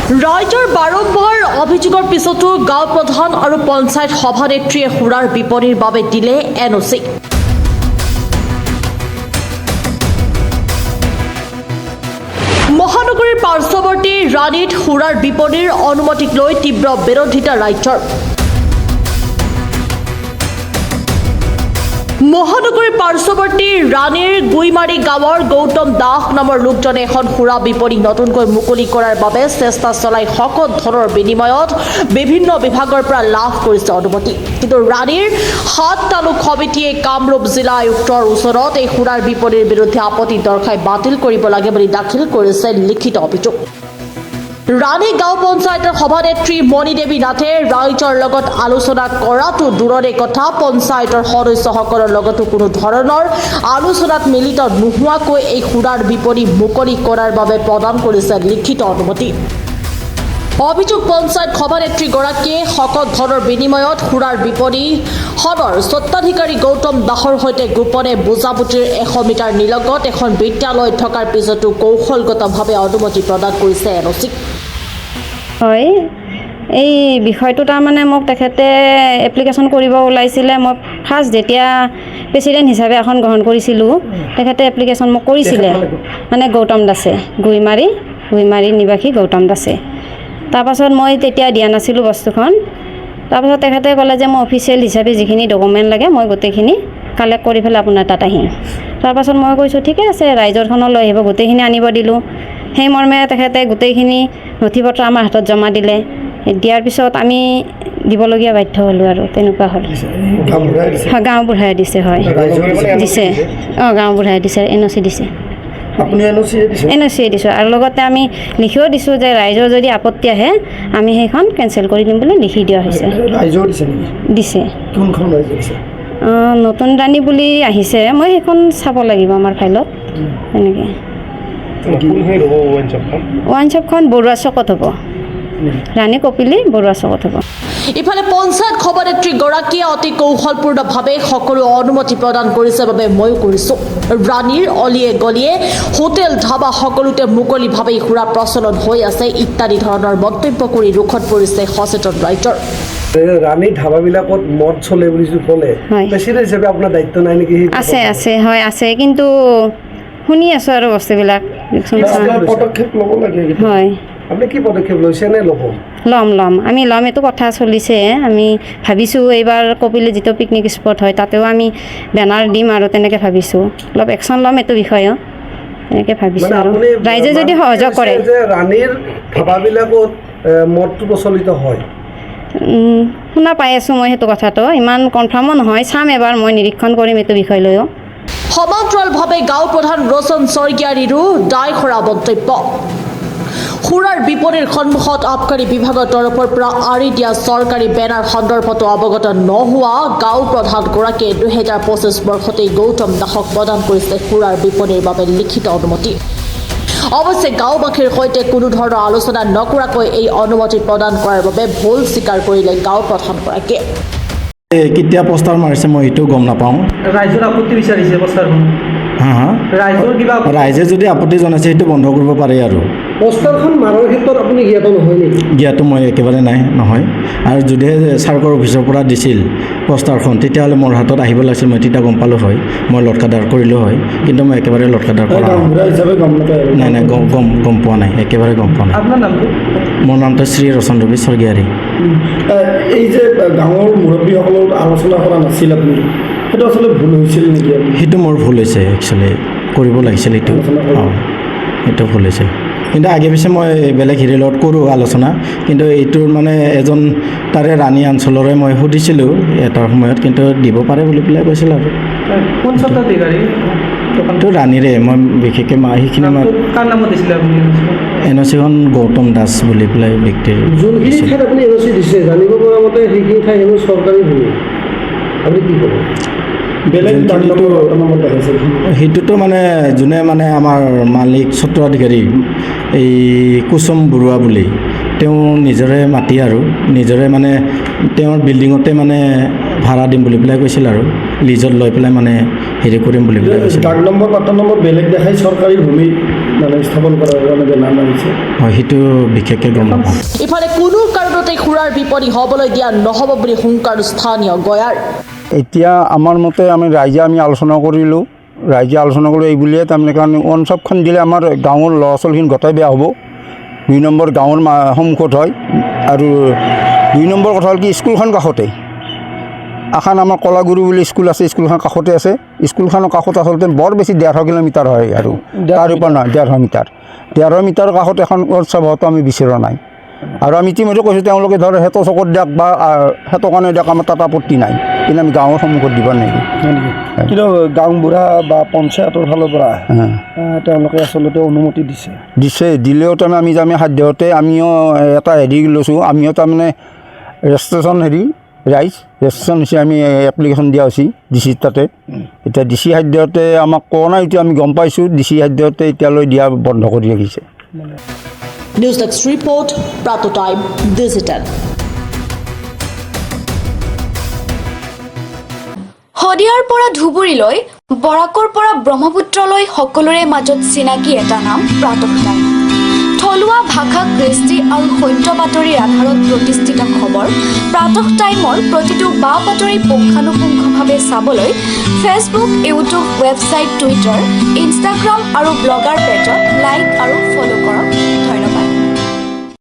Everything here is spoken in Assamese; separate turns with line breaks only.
ৰাইজৰ বাৰম্বাৰ অভিযোগৰ পিছতো গাঁও প্ৰধান আৰু পঞ্চায়ত সভানেত্ৰীয়ে সুৰাৰ বিপণীৰ বাবে দিলে এনঅচি। মহানগৰীৰ পাৰ্শ্বৱৰ্তী ৰাণীত সুৰাৰ বিপণীৰ অনুমতিক লৈ তীব্ৰ বিৰোধিতা ৰাজ্যৰ। মহানগৰীৰ পাৰ্শ্বৱৰ্তী ৰাণীৰ গুইমাৰী গাঁৱৰ গৌতম দাস নামৰ লোকজনে এখন সুৰা বিপণী নতুনকৈ মুকলি কৰাৰ বাবে চেষ্টা চলাই সকলো ধনৰ বিনিময়ত বিভিন্ন বিভাগৰ পৰা লাভ কৰিছে অনুমতি। কিন্তু ৰাণীৰ 7 তালুক সমিতিয়ে কামৰূপ জিলা আয়ুক্তৰ ওচৰত এই সুৰাৰ বিপণীৰ বিৰুদ্ধে আপত্তি দৰ্শাই বাতিল কৰিব লাগে বুলি দাখিল কৰিছে লিখিত অভিযোগ। ৰাণী গাঁও পঞ্চায়তৰ সভানেত্ৰী মণিদেৱী নাথে ৰাইজৰ লগত আলোচনা কৰাটো দূৰৰে কথা, পঞ্চায়তৰ সদস্যসকলৰ লগতো কোনো ধৰণৰ আলোচনাত মিলিত নোহোৱাকৈ এই সুৰাৰ বিপণী মুকলি কৰাৰ বাবে প্ৰদান কৰিছে লিখিত অনুমতি। অভিযোগ পঞ্চায়ত সভানেত্ৰীগৰাকীয়ে সকলো ধনৰ বিনিময়ত সুৰাৰ বিপণীখনৰ স্বত্বাধিকাৰী গৌতম দাসৰ সৈতে গোপনে বুজাবুজিৰ 100 মিটাৰ নিলগত এখন বিদ্যালয় থকাৰ পিছতো কৌশলগতভাৱে অনুমতি প্ৰদান কৰিছে এনঅচি।
হয়, এই বিষয়টো তাৰমানে মোক তেখেতে এপ্লিকেশ্যন কৰিব ওলাইছিলে। মই ফাৰ্ষ্ট যেতিয়া প্ৰেচিডেণ্ট হিচাপে এখন গ্ৰহণ কৰিছিলোঁ, তেখেতে এপ্লিকেশ্যন মোক কৰিছিলে, মানে গৌতম দাসে, গুইমাৰী নিবাসী গৌতম দাসে। তাৰপাছত মই তেতিয়া দিয়া নাছিলোঁ বস্তুখন। তাৰপাছত তেখেতে ক'লে যে মই অফিচিয়েল হিচাপে যিখিনি ডকুমেণ্ট লাগে মই গোটেইখিনি কালেক্ট কৰি পেলাই আপোনাৰ তাত আহিম। তাৰপাছত মই কৈছোঁ ঠিকে আছে, ৰাইজৰখনলৈ লৈ আহিব, গোটেইখিনি আনিব দিলোঁ। সেই মৰ্মে তেখেতে গোটেইখিনি নথি পত্ৰ আমাৰ হাতত জমা দিলে। দিয়াৰ পিছত আমি দিবলগীয়া বাধ্য হ'লোঁ আৰু তেনেকুৱা হ'ল। গাঁও বুঢ়াই দিছে, হয় দিছে, গাঁও বুঢ়াই দিছে, এনঅচি দিছে, এনঅচি দিছোঁ। আৰু লগতে আমি লিখিও দিছোঁ যে ৰাইজৰ যদি আপত্তি আহে আমি সেইখন কেঞ্চেল কৰি দিম বুলি লিখি দিয়া হৈছে। দিছে নতুন ৰাণী বুলি আহিছে, মই সেইখন চাব লাগিব আমাৰ ফাইলত। তেনেকৈ ৱাইন শ্বপখন বৰুৱা চকত হ'ব, ৰাণী কপিলী বৰুৱা চকত হ'ব।
ইফালে পঞ্চায়ত সভানেত্ৰীগৰাকীয়ে অতি কৌশলপূৰ্ণভাৱে সকলো অনুমতি প্ৰদান কৰিছে বাবে ময়ো কৰিছোঁ। ৰাণীৰ অলিয়ে গলিয়ে হোটেল ধাবা সকলোতে মুকলিভাৱে সুৰা প্ৰচলন হৈ আছে ইত্যাদি ধৰণৰ মন্তব্য কৰি ৰোষত পৰিছে সচেতন ৰাইজৰ।
ৰাণী ধাবাবিলাকত মদ চলে বুলি ক'লে প্ৰেচিডেণ্ট হিচাপে আপোনাৰ দায়িত্ব নাই নেকি?
আছে, হয় আছে, কিন্তু শুনি আছোঁ আৰু বস্তুবিলাক।
পদক্ষেপ ল'ব লাগে।
হয়,
আপুনি কি পদক্ষেপ লৈছে নে ল'ব?
ল'ম আমি ল'ম, এইটো কথা চলিছে। আমি ভাবিছোঁ এইবাৰ কপিলী যিটো পিকনিক স্পট হয় তাতেও আমি বেনাৰ দিম আৰু তেনেকৈ ভাবিছোঁ অলপ একশ্যন ল'ম এইটো বিষয়েও, এনেকৈ ভাবিছোঁ। আৰু ৰাইজে যদি সহযোগ কৰে।
ৰাণীৰ ধাবাবিলাকত মদটো প্ৰচলিত হয়,
শুনা পাই আছোঁ মই সেইটো কথাটো, ইমান কনফাৰ্মো নহয়, চাম এবাৰ মই নিৰীক্ষণ কৰিম এইটো বিষয় লৈও।
সমান্তৰালভাৱে গাঁও প্ৰধান ৰচন স্বৰ্গীয়াৰীৰো দায় কৰা মন্তব্য। সুৰাৰ বিপণীৰ সন্মুখত আবকাৰী বিভাগৰ তৰফৰ পৰা আঁৰি দিয়া চৰকাৰী বেনাৰ সন্দৰ্ভতো অৱগত নোহোৱা গাঁও প্ৰধানগৰাকীয়ে 2025 বৰ্ষতেই গৌতম দাসক প্ৰদান কৰিছে সুৰাৰ বিপণীৰ বাবে লিখিত অনুমতি। অৱশ্যে গাঁওবাসীৰ সৈতে কোনো ধৰণৰ আলোচনা নকৰাকৈ এই অনুমতি প্ৰদান কৰাৰ বাবে ভুল স্বীকাৰ কৰিলে গাঁও প্ৰধানগৰাকীয়ে।
কেতিয়া পোষ্টাৰ মাৰিছে মই এইটো গম নাপাওঁ।
ৰাইজৰ আপত্তি বিচাৰিছে পোষ্টাৰখন। ৰাইজৰ কিবা
ৰাইজে যদি আপত্তি জনাইছে সেইটো বন্ধ কৰিব পাৰে। আৰু
পোষ্টাৰখন মাৰাৰ ক্ষেত্ৰত আপুনি জ্ঞাত নহয় নেকি?
জ্ঞাত মই একেবাৰে নহয়। আৰু যদিহে চাৰ্কৰ অফিচৰ পৰা দিছিল পোষ্টাৰখন তেতিয়াহ'লে মোৰ হাতত আহিব লাগিছিল, মই তেতিয়া গম পালোঁ হয়, মই লটকাদাৰ কৰিলোঁ হয়। কিন্তু মই একেবাৰে লটকাদাৰ কৰা নাই, গম পোৱা নাই, একেবাৰে গম পোৱা নাই।
আপোনাৰ নামটো?
মোৰ নামটো শ্ৰী ৰচন ৰবি স্বৰ্গীয়াৰী।
এই যে গাঁৱৰ মুৰব্বীসকলৰ আলোচনা কৰা নাছিল আপুনি, সেইটো আচলতে ভুল হৈছিল নেকি?
সেইটো মোৰ ভুল হৈছে, একচুৱেলি কৰিব লাগিছিল এইটো। সেইটো ভুল হৈছে, কিন্তু আগে পিছে মই বেলেগ হেৰিৰ লগত কৰোঁ আলোচনা, কিন্তু এইটোৰ মানে এজন তাৰে ৰাণী অঞ্চলৰে মই সুধিছিলোঁ এটাৰ সময়ত, কিন্তু দিব পাৰে বুলি পেলাই কৈছিল। আৰু এইটো ৰাণীৰে, মই বিশেষকৈ সেইখিনি এনঅচিখন গৌতম দাস বুলি পেলাই ব্যক্তিৰ।
যোনখিনি ঠাইত আপুনি এনঅচি দিছে জানিব পৰা মতে সেইখিনি ঠাই হেনো চৰকাৰী ভূমি, আপুনি কি ক'ব?
সেইটোতো মানে যোনে মানে আমাৰ মালিক স্বত্বাধিকাৰী এই কুসুম বৰুৱা বুলি, তেওঁ নিজৰে মাটি আৰু নিজৰে মানে তেওঁৰ বিল্ডিঙতে মানে ভাড়া দিম বুলি পেলাই কৈছিল, আৰু লিজত লৈ পেলাই মানে হেৰি কৰিম বুলি পেলাই কৈছিল।
ডাক নম্বৰ পাট্টা নম্বৰ বেলেগ দেখাই চৰকাৰী ভূমি মানে স্থাপন কৰাৰ কাৰণে বেনাৰ মাৰিছে।
হয় সেইটো বিশেষকৈ গম নাপাওঁ।
ইফালে কোনো কাৰণতে খুৰাৰ বিপণী হ'বলৈ দিয়া নহ'ব বুলি হুংকাৰ স্থানীয় গয়াৰ।
এতিয়া আমাৰ মতে আমি ৰাইজে আলোচনা কৰিলোঁ, ৰাইজে আলোচনা কৰি এই বুলিয়ে তাৰমানে কাৰণ ওৱান শ্বপখন দিলে আমাৰ গাঁৱৰ ল'ৰা ছোৱালীখিনি গোটেই বেয়া হ'ব। 2 নম্বৰ গাঁৱৰ সন্মুখত হয় আৰু 2 নম্বৰ কথা হ'ল কি স্কুলখন কাষতে এখন আমাৰ কলাগুৰু বুলি স্কুল আছে, স্কুলখন কাষতে আছে। স্কুলখনৰ কাষত আচলতে বৰ বেছি 1.5 কিলোমিটাৰ হয় আৰু তাৰ ওপৰত নহয় 1.5 মিটাৰ। 1.5 মিটাৰৰ কাষত এখন উৎসৱ হোৱাটো আমি বিচৰা নাই আৰু আমি ইতিমধ্যে কৈছোঁ তেওঁলোকে ধৰ হেঁতৰ চকত দিয়ক বা হেঁতৰ কাৰণে দিয়ক, আমাৰ তাত আপত্তি নাই, কিন্তু আমি গাঁৱৰ সন্মুখত দিব নিদিওঁ।
কিন্তু গাঁওবুঢ়া বা পঞ্চায়তৰ ফালৰ পৰা তেওঁলোকে আচলতে অনুমতি দিছে।
দিলেও তাৰমানে আমি সাধ্যতে আমিও এটা হেৰি লৈছোঁ, আমিও তাৰমানে ৰেজিষ্ট্ৰেশ্যন ৰেজিষ্ট্ৰেশ্যন হৈছে আমি এপ্লিকেশ্যন দিয়া হৈছে DC তাতে। এতিয়া DC সাধ্যতে আমাক কোৱা নাই, এতিয়া আমি গম পাইছোঁ DC সাধ্যতে এতিয়ালৈ দিয়া বন্ধ কৰি ৰাখিছে।
News desk report, Pratah time digital.
শদিয়াৰ পৰা ধুবুৰীলৈ, বৰাকৰ পৰা ব্ৰহ্মপুত্ৰলৈ সকলোৰে মাজত চিনাকি এটা নাম প্ৰাতঃ টাইম। থলুৱা ভাষা, কৃষ্টি আৰু সত্য বাতৰিৰ আধাৰত প্ৰতিষ্ঠিত খবৰ প্ৰাতঃ টাইমৰ প্ৰতিটো বা বাতৰি পুংখানুপুংখভাৱে চাবলৈ Facebook, YouTube, website, Twitter, Instagram আৰু ব্লগাৰ পেজত লাইক আৰু ফ'ল' কৰক।